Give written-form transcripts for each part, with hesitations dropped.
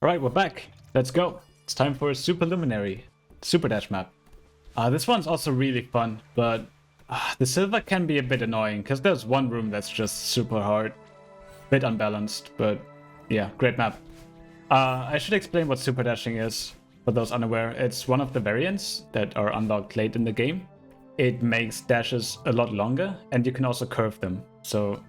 Alright, we're back. Let's go. It's time for a Superluminary Super Dash map. This one's also really fun, but the silver can be a bit annoying because there's one room that's just super hard. Bit unbalanced, but yeah, great map. I should explain what Super Dashing is for those unaware. It's one of the variants that are unlocked late in the game. It makes dashes a lot longer, and you can also curve them. So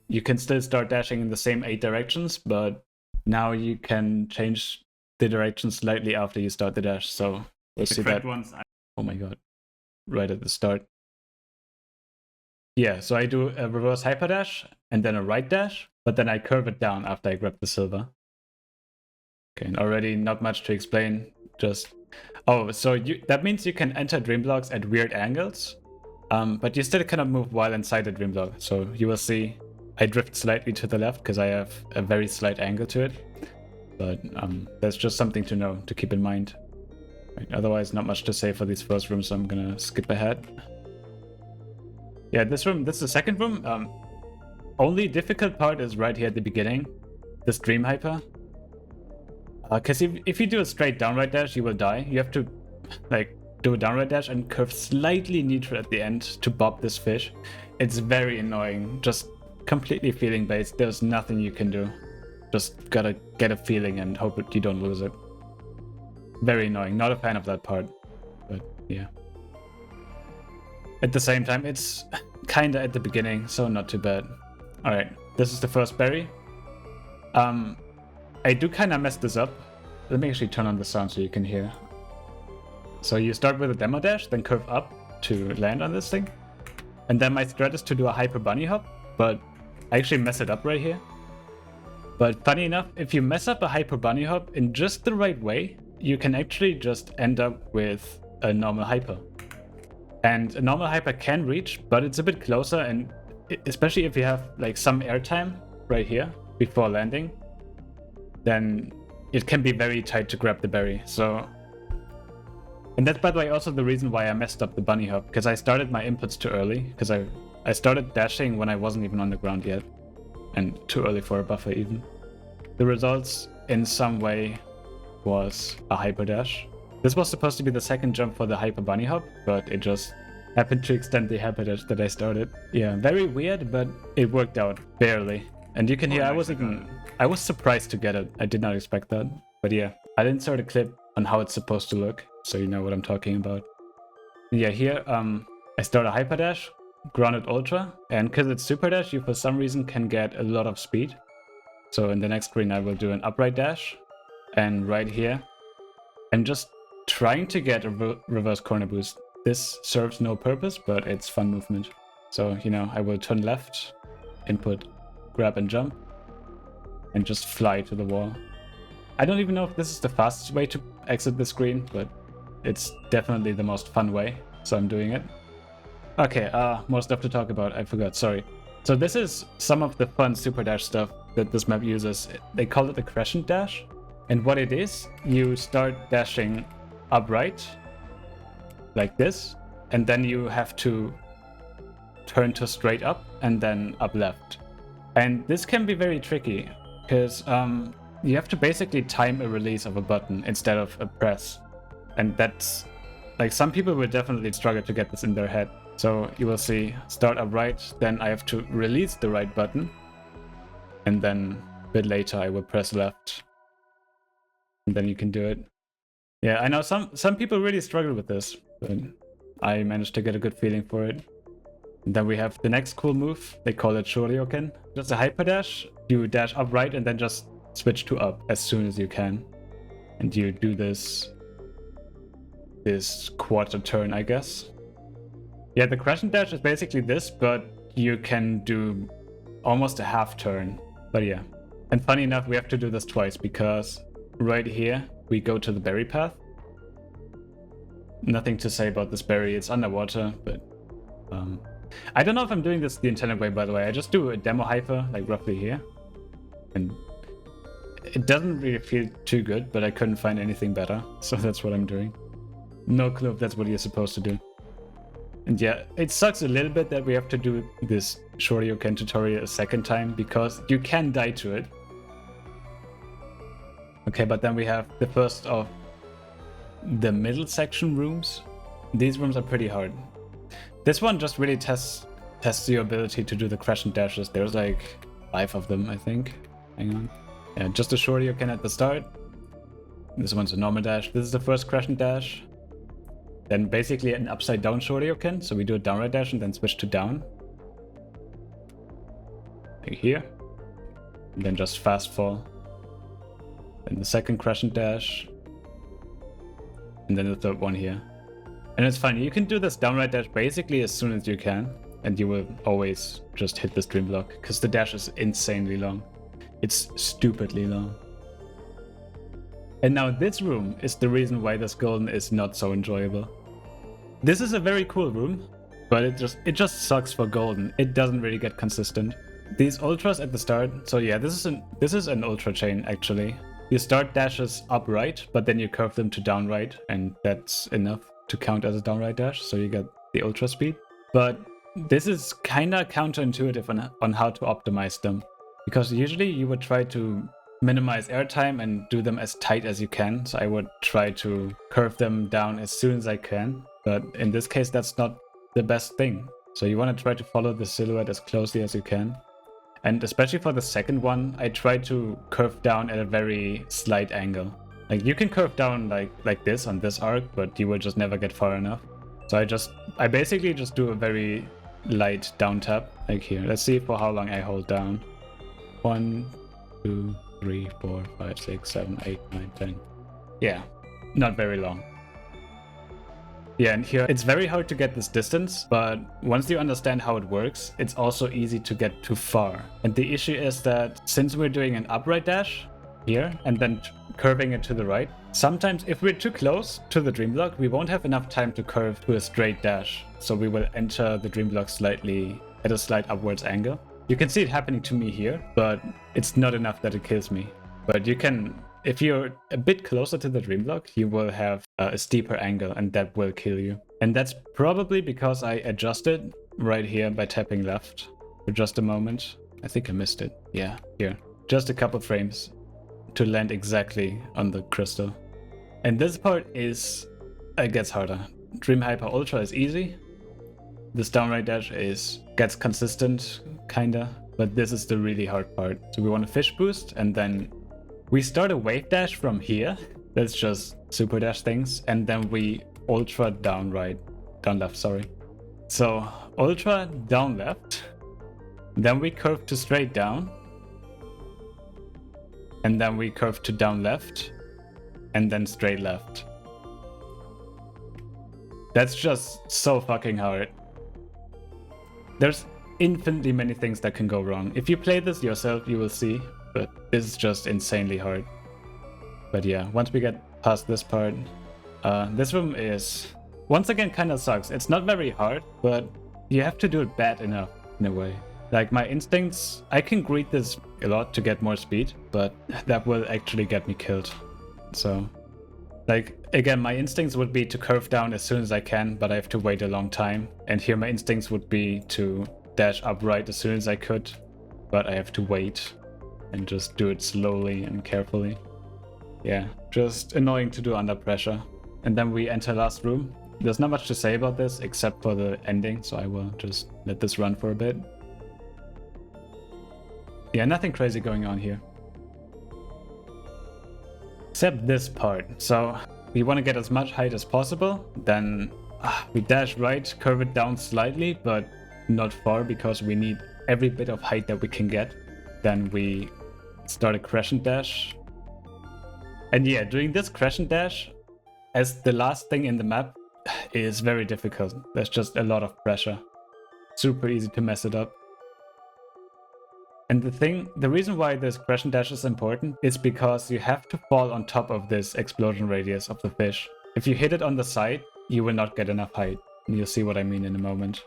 you can still start dashing in the same 8 directions, but now you can change the direction slightly after you start the dash. So we'll see that. Oh my god. Right at the start. Yeah, so I do a reverse hyper dash and then a right dash, but then I curve it down after I grab the silver. Okay, and already not much to explain. Just so that means you can enter dream blocks at weird angles, but you still cannot move while inside the dream block. So you will see I drift slightly to the left because I have a very slight angle to it. But that's just something to know, to keep in mind. Right, otherwise, not much to say for these first rooms, so I'm gonna skip ahead. Yeah, this is the second room. Only difficult part is right here at the beginning, this dream hyper. Because if you do a straight downright dash, you will die. You have to do a downright dash and curve slightly neutral at the end to bob this fish. It's very annoying. Just completely feeling based. There's nothing you can do. Just gotta get a feeling and hope you don't lose it. Very annoying. Not a fan of that part. But yeah. At the same time, it's kinda at the beginning, so not too bad. Alright, this is the first berry. I do kind of mess this up. Let me actually turn on the sound so you can hear. So you start with a demo dash, then curve up to land on this thing. And then my strat is to do a hyper bunny hop, but I actually mess it up right here. But funny enough, if you mess up a hyper bunny hop in just the right way, you can actually just end up with a normal hyper. And a normal hyper can reach, but it's a bit closer, and especially if you have like some airtime right here before landing, then it can be very tight to grab the berry. So, and that's by the way also the reason why I messed up the bunny hop, because I started my inputs too early, because I started dashing when I wasn't even on the ground yet, and too early for a buffer even. The results in some way was a hyper dash. This was supposed to be the second jump for the hyper bunny hop, but it just happened to extend the hyper dash that I started. Yeah, very weird, but it worked out barely. And you can hear I was surprised to get it. I did not expect that. But yeah, I'll insert a clip on how it's supposed to look, so you know what I'm talking about. Yeah, here I start a hyper dash, grounded ultra, and because it's super dash, you for some reason can get a lot of speed. So in the next screen I will do an upright dash, and right here I'm just trying to get a reverse corner boost. This serves no purpose, but it's fun movement. So, you know, I will turn left, input, grab and jump, and just fly to the wall. I don't even know if this is the fastest way to exit the screen, but it's definitely the most fun way, so I'm doing it. Okay, more stuff to talk about, I forgot, sorry. So this is some of the fun super dash stuff that this map uses. They call it the crescent dash, and what it is, you start dashing upright, like this, and then you have to turn to straight up and then up left. And this can be very tricky, because you have to basically time a release of a button instead of a press. And that's, like, some people will definitely struggle to get this in their head. So you will see, start upright, then I have to release the right button, and then a bit later I will press left. And then you can do it. Yeah, I know some people really struggle with this, but I managed to get a good feeling for it. And then we have the next cool move. They call it Shoryuken. Just a hyper dash. You dash upright and then just switch to up as soon as you can. And you do this quarter turn, I guess. Yeah, the crescent dash is basically this, but you can do almost a half turn. But yeah. And funny enough, we have to do this twice because right here we go to the berry path. Nothing to say about this berry. It's underwater, but I don't know if I'm doing this the intended way, by the way. I just do a demo hyper, like roughly here. And it doesn't really feel too good, but I couldn't find anything better. So that's what I'm doing. No clue if that's what you're supposed to do. And yeah, it sucks a little bit that we have to do this Shoryuken tutorial a second time, because you can die to it. Okay, but then we have the first of the middle section rooms. These rooms are pretty hard. This one just really tests your ability to do the crescent dashes. There's like 5 of them, I think. Hang on. Yeah, just a Shoryuken at the start. This one's a normal dash. This is the first crescent dash. Then basically an upside down Shoryuken. So we do a down right dash and then switch to down. Like here. And then just fast fall. Then the second crescent dash. And then the third one here. And it's fine, you can do this down right dash basically as soon as you can. And you will always just hit the stream block. Because the dash is insanely long. It's stupidly long. And now this room is the reason why this golden is not so enjoyable. This is a very cool room, but it just sucks for golden. It doesn't really get consistent. These ultras at the start, so yeah, this is an ultra chain actually. You start dashes up right, but then you curve them to down right, and that's enough to count as a down right dash, so you get the ultra speed. But this is kinda counterintuitive on how to optimize them. Because usually you would try to minimize airtime and do them as tight as you can. So I would try to curve them down as soon as I can. But in this case, that's not the best thing. So you want to try to follow the silhouette as closely as you can. And especially for the second one, I try to curve down at a very slight angle. Like you can curve down like this on this arc, but you will just never get far enough. So I basically just do a very light down tap, like here. Let's see for how long I hold down. 1, 2, 3, 4, 5, 6, 7, 8, 9, 10. Yeah, not very long. Yeah, and here it's very hard to get this distance, but once you understand how it works, it's also easy to get too far. And the issue is that since we're doing an upright dash here and then curving it to the right, sometimes if we're too close to the dream block, we won't have enough time to curve to a straight dash. So we will enter the dream block slightly at a slight upwards angle. You can see it happening to me here, but it's not enough that it kills me. But you can, if you're a bit closer to the dream block, you will have a steeper angle and that will kill you. And that's probably because I adjusted right here by tapping left for just a moment. I think I missed it. Yeah, here. Just a couple frames to land exactly on the crystal. And this part it gets harder. Dream Hyper Ultra is easy. This downright dash gets consistent, kinda, but this is the really hard part. So we want a fish boost, and then we start a wave dash from here. That's just super dash things, and then we ultra down left, sorry. So ultra down left, then we curve to straight down, and then we curve to down left, and then straight left. That's just so fucking hard. There's infinitely many things that can go wrong. If you play this yourself, you will see, but this is just insanely hard. But yeah, once we get past this part, this room is, once again, kind of sucks. It's not very hard, but you have to do it bad enough, in a way. Like my instincts, I can greet this a lot to get more speed, but that will actually get me killed. So, like, again, my instincts would be to curve down as soon as I can, but I have to wait a long time. And here my instincts would be to dash upright as soon as I could, but I have to wait and just do it slowly and carefully. Yeah, just annoying to do under pressure. And then we enter last room. There's not much to say about this except for the ending, so I will just let this run for a bit. Yeah, nothing crazy going on here. Except this part. So we want to get as much height as possible. Then we dash right, curve it down slightly, but not far because we need every bit of height that we can get. Then we start a crescent dash. And yeah, doing this crescent dash as the last thing in the map is very difficult. There's just a lot of pressure. Super easy to mess it up. And the reason why this crescent dash is important is because you have to fall on top of this explosion radius of the fish. If you hit it on the side, you will not get enough height. And you'll see what I mean in a moment.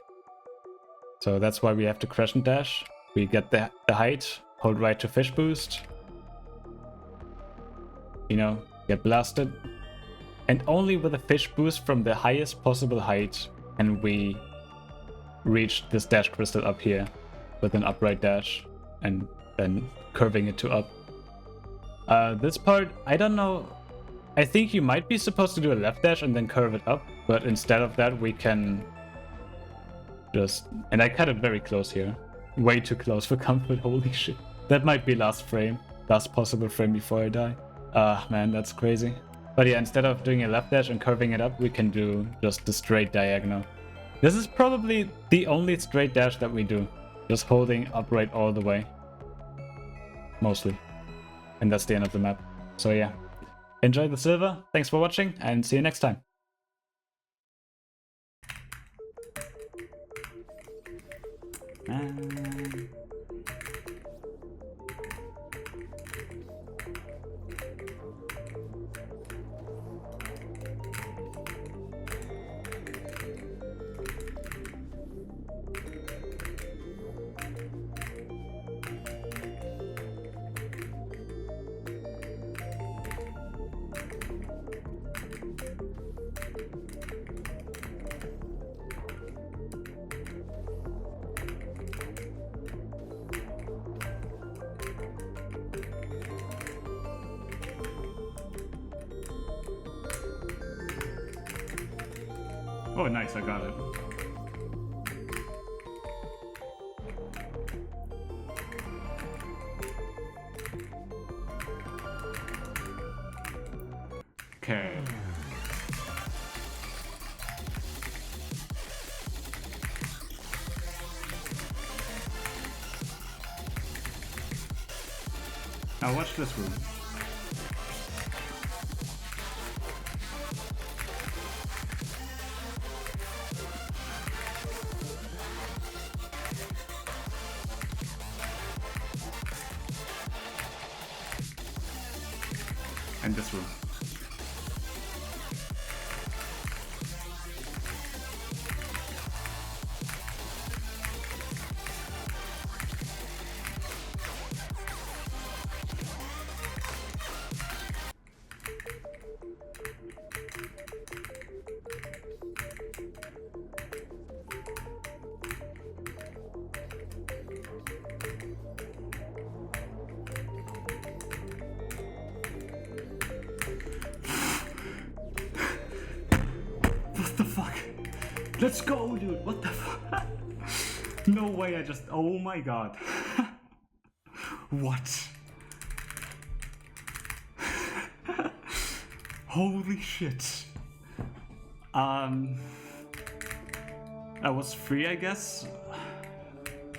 So that's why we have to crescent dash. We get the height, hold right to fish boost. You know, get blasted. And only with a fish boost from the highest possible height can we reach this dash crystal up here with an upright dash and then curving it to up. This part, I don't know. I think you might be supposed to do a left dash and then curve it up, but instead of that, we can just... And I cut it very close here. Way too close for comfort, holy shit. That might be last possible frame before I die. Ah, man, that's crazy. But yeah, instead of doing a left dash and curving it up, we can do just the straight diagonal. This is probably the only straight dash that we do. Just holding upright all the way. Mostly. And that's the end of the map. So yeah. Enjoy the silver, thanks for watching, and see you next time. Oh, nice, I got it. Okay. Now watch this room. And this room. What the fuck? Let's go, dude. What the fuck? No way, oh my god. What? Holy shit. That was free, I guess.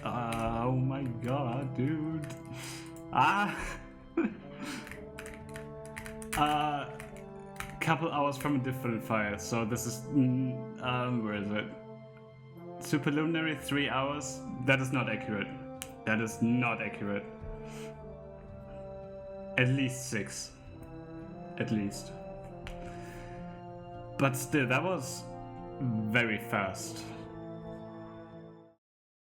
Oh my god, dude. Couple hours from a different file, so this is where is it? Superluminary 3 hours. That is not accurate. That is not accurate. At least 6. At least. But still, that was very fast.